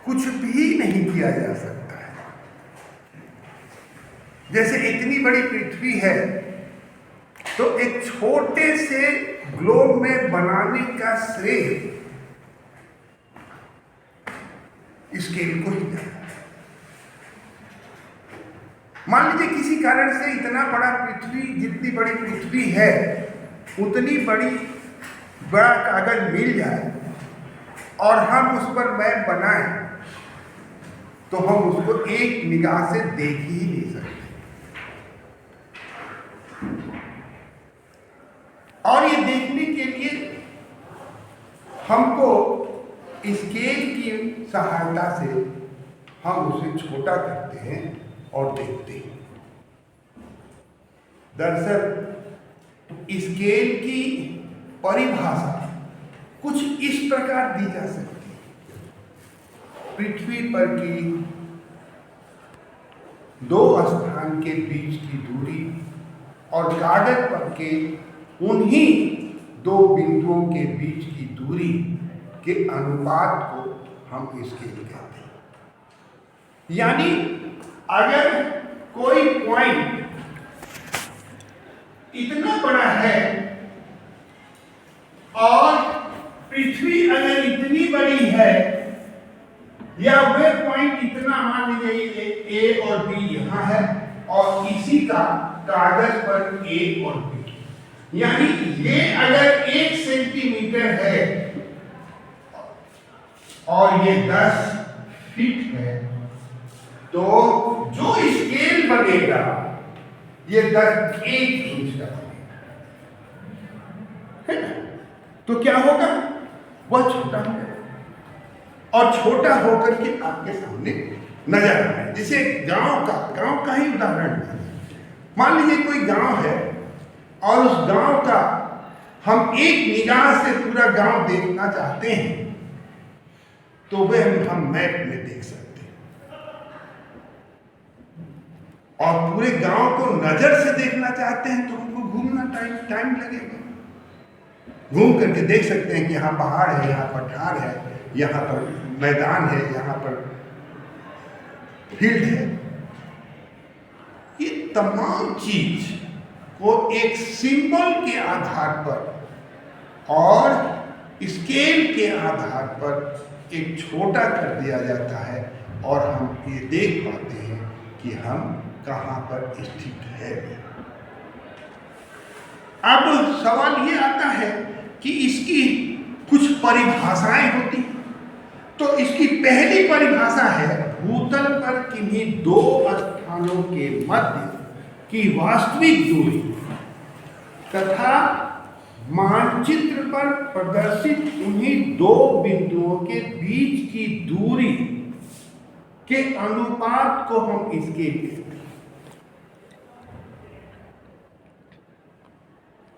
कुछ भी नहीं किया जा सकता है। जैसे इतनी बड़ी पृथ्वी है तो एक छोटे से ग्लोब में बनाने का श्रेय स्केल को ही जाता है। मान लीजिए किसी कारण से इतना बड़ा पृथ्वी, जितनी बड़ी पृथ्वी है उतनी बड़ा कागज मिल जाए और हम उस पर मैप बनाएं तो हम उसको एक निगाह से देख ही नहीं सकते। और ये देखने के लिए हमको स्केल की सहायता से हम उसे छोटा करते हैं और देखते हैं। दरअसल स्केल की परिभाषा कुछ इस प्रकार दी जा सकती है। पृथ्वी पर की दो स्थान के बीच की दूरी और कागज पर के उन्हीं दो बिंदुओं के बीच की दूरी के अनुपात को हम स्केल कहते हैं। यानी अगर कोई पॉइंट इतना बड़ा है और पृथ्वी अगर इतनी बड़ी है, या वे पॉइंट इतना, मान लीजिए ए और बी यहां है और इसी का कागज पर ए और बी, यानी ये अगर 1 सेंटीमीटर है और ये 10 फीट है, तो जो स्केल बनेगा ये 10 1 इंच का बनेगा, है ना? तो क्या होगा, वह छोटा होगा और छोटा होकर के आपके सामने नजर आए। जैसे गांव का ही उदाहरण है। मान लीजिए कोई गांव है और उस गांव का हम एक निगाह से पूरा गांव देखना चाहते हैं तो वह हम मैप में देख सकते हैं। और पूरे गांव को नजर से देखना चाहते हैं तो हमको घूमना टाइम लगेगा। घूम करके देख सकते हैं कि यहाँ पहाड़ है, यहाँ पठार है, यहाँ पर मैदान है, यहाँ पर फील्ड है। ये तमाम चीज को एक सिंबल के आधार पर और स्केल के आधार पर एक छोटा कर दिया जाता है और हम ये देख पाते हैं कि हम कहाँ पर स्थित है। अब सवाल ये आता है कि इसकी कुछ परिभाषाएं होती हैं। तो इसकी पहली परिभाषा है भूतल पर किन्हीं दो स्थानों के मध्य की वास्तविक दूरी तथा मानचित्र पर प्रदर्शित उन्हीं दो बिंदुओं के बीच की दूरी के अनुपात को हम स्केल कहते हैं।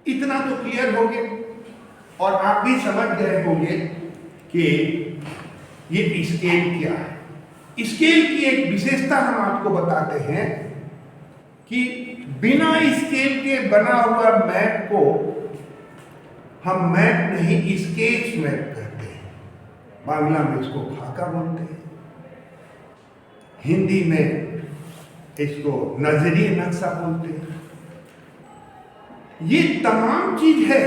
इतना तो क्लियर हो गया और आप भी समझ गए होंगे कि ये स्केल क्या है। स्केल की एक विशेषता हम आपको बताते हैं कि बिना स्केल के बना हुआ मैप को हम मैप नहीं स्केच मैप कहते हैं। बांग्ला में इसको खाका बोलते हैं, हिंदी में इसको नजरिए नक्शा बोलते हैं। ये तमाम चीज है,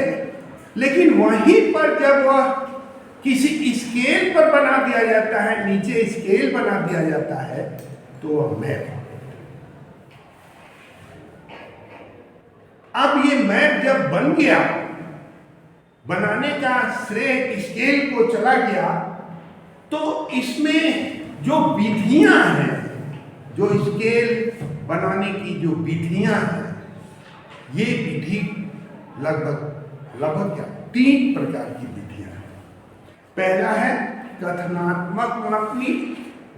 लेकिन वहीं पर जब वह किसी स्केल पर बना दिया जाता है, नीचे स्केल बना दिया जाता है, तो वह मैप। अब ये मैप जब बन गया, बनाने का श्रेय स्केल को चला गया, तो इसमें जो विधियां हैं, जो स्केल बनाने की जो विधियां हैं, ये विधि लगभग क्या 3 प्रकार की विधियां हैं। पहला है कथनात्मक मापनी,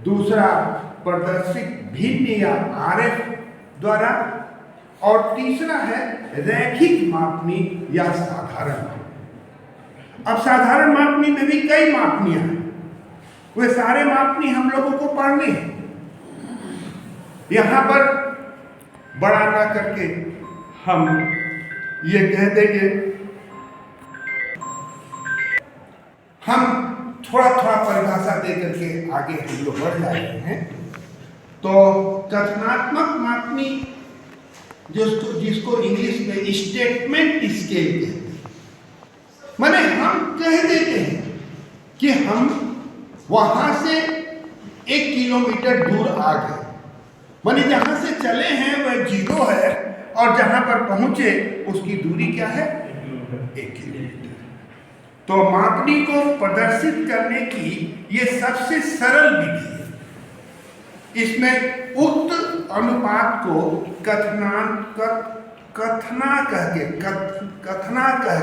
दूसरा प्रदर्शित भिन्न या आरएफ द्वारा, और तीसरा है रैखिक मापनी या साधारण मापनी। अब साधारण मापनी में भी कई मापनियां हैं, वे सारे मापनी हम लोगों को पढ़ने हैं। यहां पर बड़ा ना करके हम ये कह देंगे, हम थोड़ा थोड़ा परिभाषा दे करके आगे हम लोग बढ़ जा रहे हैं। तो कथनात्मक मापनी जिसको इंग्लिश में स्टेटमेंट स्केल कहते हैं, माने हम कह देते हैं कि हम वहां से 1 किलोमीटर दूर आ गए, माने जहां से चले हैं वह 0 है और जहां पर पहुंचे उसकी दूरी क्या है, 1 किलोमीटर। तो मापनी को प्रदर्शित करने की ये सबसे सरल विधि है। इसमें उक्त अनुपात को कथना कह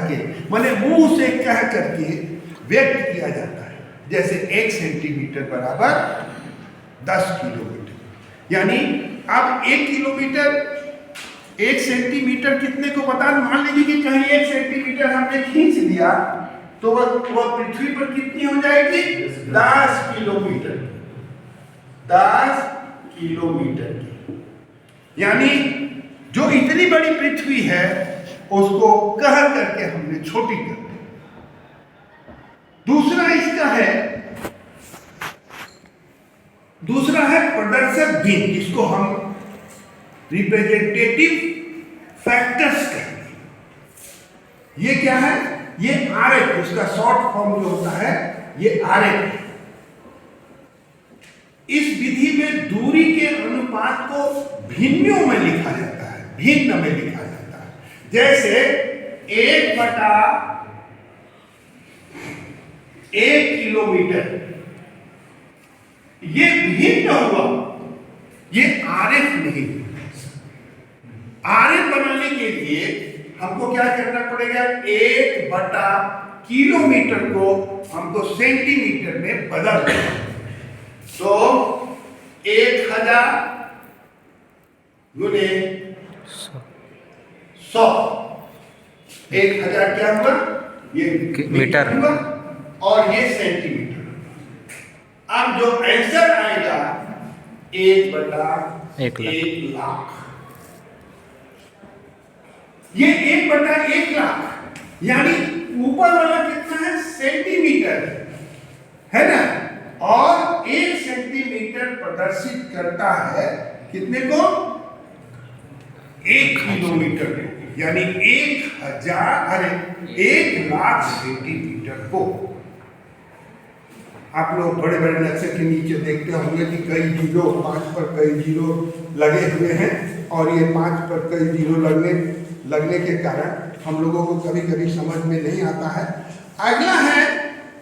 के माने मुंह से कह करके व्यक्त किया जाता है। जैसे 1 सेंटीमीटर बराबर 10 किलोमीटर, यानी अब 1 किलोमीटर 1 सेंटीमीटर कितने को बता, मान लीजिए कि कहीं 1 सेंटीमीटर हमने खींच दिया तो वह पृथ्वी पर कितनी हो जाएगी, 10 किलोमीटर, 10 किलोमीटर की। यानी जो इतनी बड़ी पृथ्वी है उसको कह करके हमने छोटी कर दी। दूसरा है प्रदर्शक भिन्न, जिसको हम रिप्रेजेंटेटिव फैक्टर्स कहते हैं। ये क्या है, ये आरएफ, इसका शॉर्ट फॉर्म जो होता है ये आरएफ। इस विधि में दूरी के अनुपात को भिन्नों में लिखा जाता है, भिन्न में लिखा जाता है। जैसे 1/1 किलोमीटर, ये भिन्न हुआ, ये आरएफ नहीं। आरएफ बनाने के लिए हमको क्या करना पड़ेगा, 1/1 किलोमीटर को हमको सेंटीमीटर में बदल देना। तो 1000 गुने 100, 1000 क्या हुआ, ये मीटर हुआ और ये सेंटीमीटर। अब जो आंसर आएगा 1/1 लाख, ये 1/1 लाख, यानी ऊपर वाला कितना है, सेंटीमीटर है ना, और 1 सेंटीमीटर प्रदर्शित करता है कितने को, 1 किलोमीटर को, यानी 1 लाख सेंटीमीटर को। आप लोग बड़े बड़े नक्शे के नीचे देखते होंगे कि कई जीरो, 5 पर कई जीरो लगे हुए हैं, और ये 5 पर कई जीरो लगने के कारण हम लोगों को कभी कभी समझ में नहीं आता है। अगला है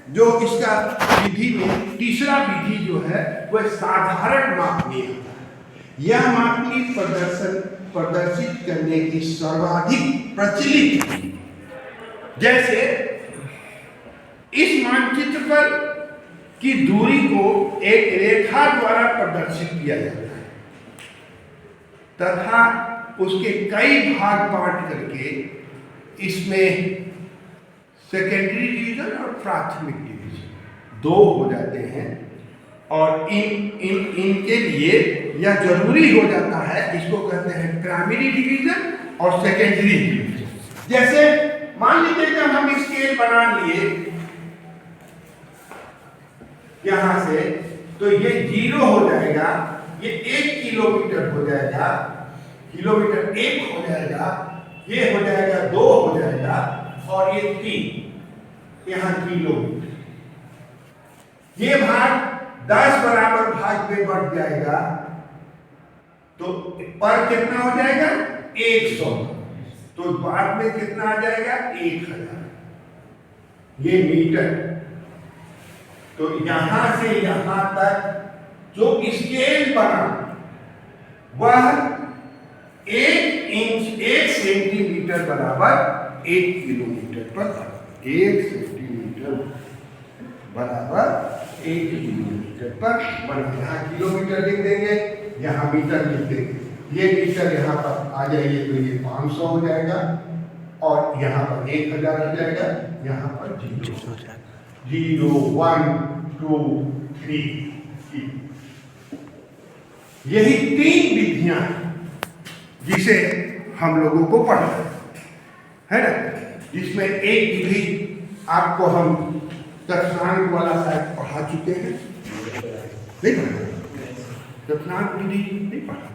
जो इसका विधि में तीसरा विधि जो है वह साधारण मापनी है। यह मापनी प्रदर्शित करने की सर्वाधिक प्रचलित है। जैसे इस मानचित्र पर की दूरी को एक रेखा द्वारा प्रदर्शित किया जाता है तथा उसके कई भाग बांट करके इसमें सेकेंडरी डिवीजन और प्राथमिक डिवीजन 2 हो जाते हैं, और इनके लिए यह जरूरी हो जाता है, इसको कहते हैं प्राइमरी डिवीजन और सेकेंडरी डिवीजन। जैसे मान लीजिए जब हम स्केल बना लिए यहां से, तो ये 0 हो जाएगा, ये 1 किलोमीटर हो जाएगा, किलोमीटर 1 हो जाएगा, ये हो जाएगा 2 हो जाएगा, और ये 3 यहां किलोमीटर। ये भाग 10 बराबर भाग में बढ़ जाएगा, तो पर कितना हो जाएगा, 100, तो बाद में कितना आ जाएगा, 1000, ये मीटर। तो यहां से यहां तक जो स्केल बना वह 1 सेंटीमीटर बराबर 1 किलोमीटर पर, 1 सेंटीमीटर बराबर 1 किलोमीटर पर बना। यहाँ किलोमीटर लिख देंगे, यहाँ मीटर लिख देंगे। ये मीटर यहाँ पर आ जाएंगे तो ये 500 हो जाएगा, और यहाँ पर 1000 आ जाएगा, यहाँ पर 0 हो जाएगा, 0 1 2 3। यही 3 विधियां जिसे हम लोगों को पढ़ना है ना, जिसमें एक विधि आपको हम चतुर्थांक वाला शायद पढ़ा चुके हैं, नहीं पढ़ा? चतुर्थांक विधि नहीं पढ़ा?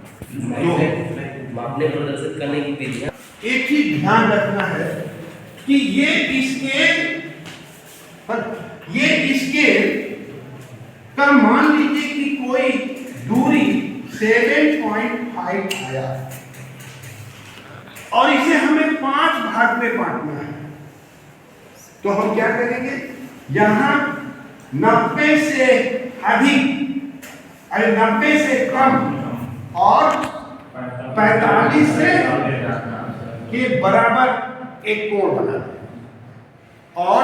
मापने प्रदर्शित करने की विधियां। एक चीज ध्यान रखना है कि ये स्केल का मान लीजिए कि कोई दूरी 7.5 आया और इसे हमें 5 भाग में बांटना है, तो हम क्या करेंगे? यहां 90 से अधिक, 90 से कम और 45 से के बराबर एक कोण बना दें। और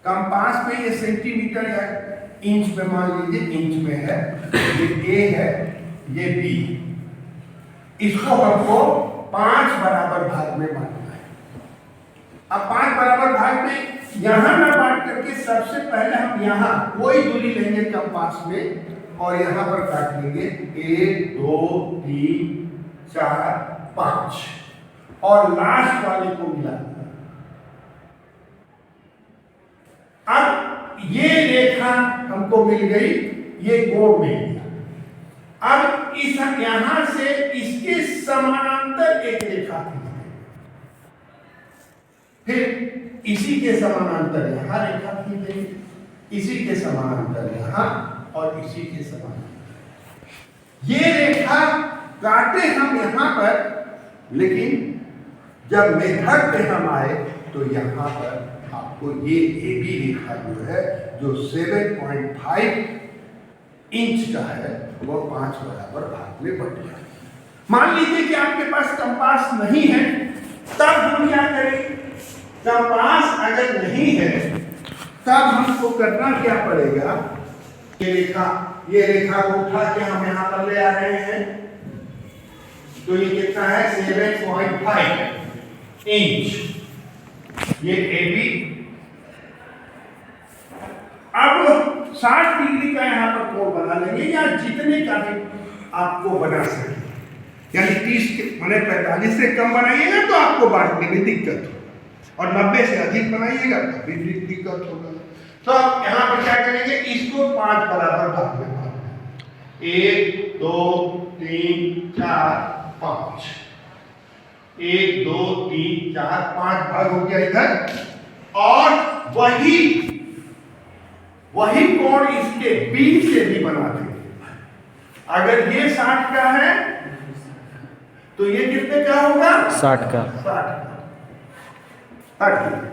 कंपास में ये सेंटीमीटर या इंच में, मान लीजिए इंच में है, ये ए है, ये बी, इसको हमको 5 बराबर भाग में बांटना है। अब 5 बराबर भाग में यहां ना बांट करके सबसे पहले हम यहां कोई दूरी लेंगे कंपास में और यहां पर काट लेंगे 1 2 3 4 5 और लास्ट वाले को मिला देंगे। अब ये रेखा हमको मिल गई, ये कोण मिल गया। अब इस यहां से इसके समानांतर एक रेखा खींचेंगे, फिर इसी के समानांतर यहां रेखा खींचेंगे, इसी के समानांतर यहां और इसी के समानांतर। ये रेखा काटे हम यहां पर, लेकिन जब मेथड पे हम आए तो यहां पर आपको ये AB रेखा जो है, जो 7.5 इंच का है, वो 5 बराबर भाग में बट गया। मान लीजिए कि आपके पास कंपास नहीं है, तब हम क्या करें? कंपास अगर नहीं है तब हमको करना क्या पड़ेगा? ये रेखा को उठा के हम यहां पर ले आ रहे हैं, तो ये कितना है? 7.5 इंच, ये AB। अब 60 डिग्री का यहां पर कोण बना लेंगे, या जितने का भी आपको बना सके, यानी 30 माने 45 से कम बनाइएगा तो आपको बांटने में दिक्कत हो, और 90 से अधिक बनाइएगा तो भी दिक्कत होगा। तो आप यहां पर क्या करेंगे? इसको 5 बराबर भाग में बांटेंगे, 1 2 3 4 5, 1 2 3 4 5 भाग हो गया इधर, और वही कोण इसके बीच से भी बना देंगे। अगर ये 60 का है तो ये कितने का होगा? 60 का। 60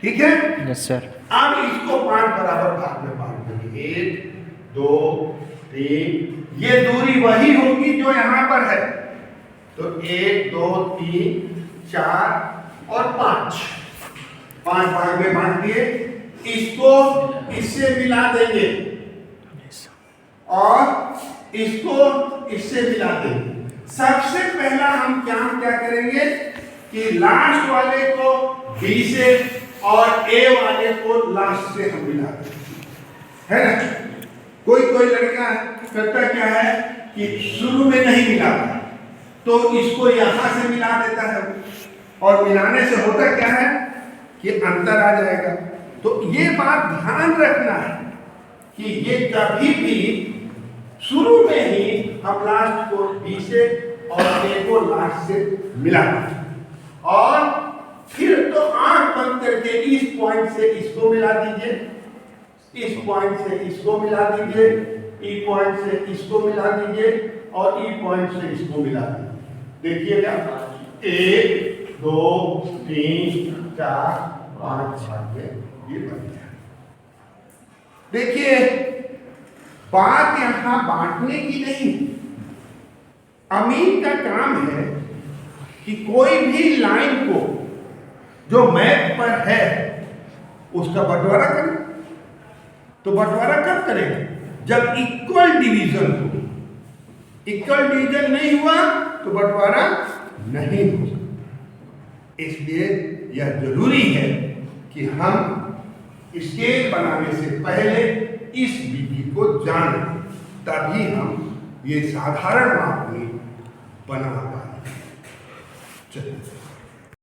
ठीक है? Yes sir. अब इसको 5 बराबर भाग में बांट देंगे, 1 2 3, ये दूरी वही होगी जो यहां पर है, तो 1 2 3 4 और 5 भाग में बांट दिए। इसको इससे मिला देंगे और इसको इससे मिला देंगे। सबसे पहला हम क्या करेंगे कि लास्ट वाले को B से और A वाले को लास्ट से हम मिला देंगे, है ना? कोई लड़का करता क्या है कि शुरू में नहीं मिलाता, तो इसको यहां से मिला देता है, और मिलाने से होता क्या है कि अंतर आ जाएगा। तो ये बात ध्यान रखना है कि ये कभी भी शुरू में ही हम लास्ट को B से और A को लास्ट से मिला दें, और फिर तो आंख बंद करके इस पॉइंट से इसको मिला दीजिए, इस पॉइंट से इसको मिला दीजिए, ई पॉइंट से इसको मिला दीजिए, और ई पॉइंट से इसको मिला दीजिए। देखिएगा 1 2 3 4 5 6 ये बन गया। देखिए, बात यहां बांटने की नहीं, अमीन का काम है कि कोई भी लाइन को जो मैप पर है उसका बंटवारा करें। तो बंटवारा कब करेंगे? जब इक्वल डिवीजन हो। इक्वल डिवीजन नहीं हुआ तो बंटवारा नहीं हो। इसलिए यह जरूरी है कि हम स्केल बनाने से पहले इस विधि को जानें, तभी हम ये साधारण माप में बना पाएंगे। चलिए।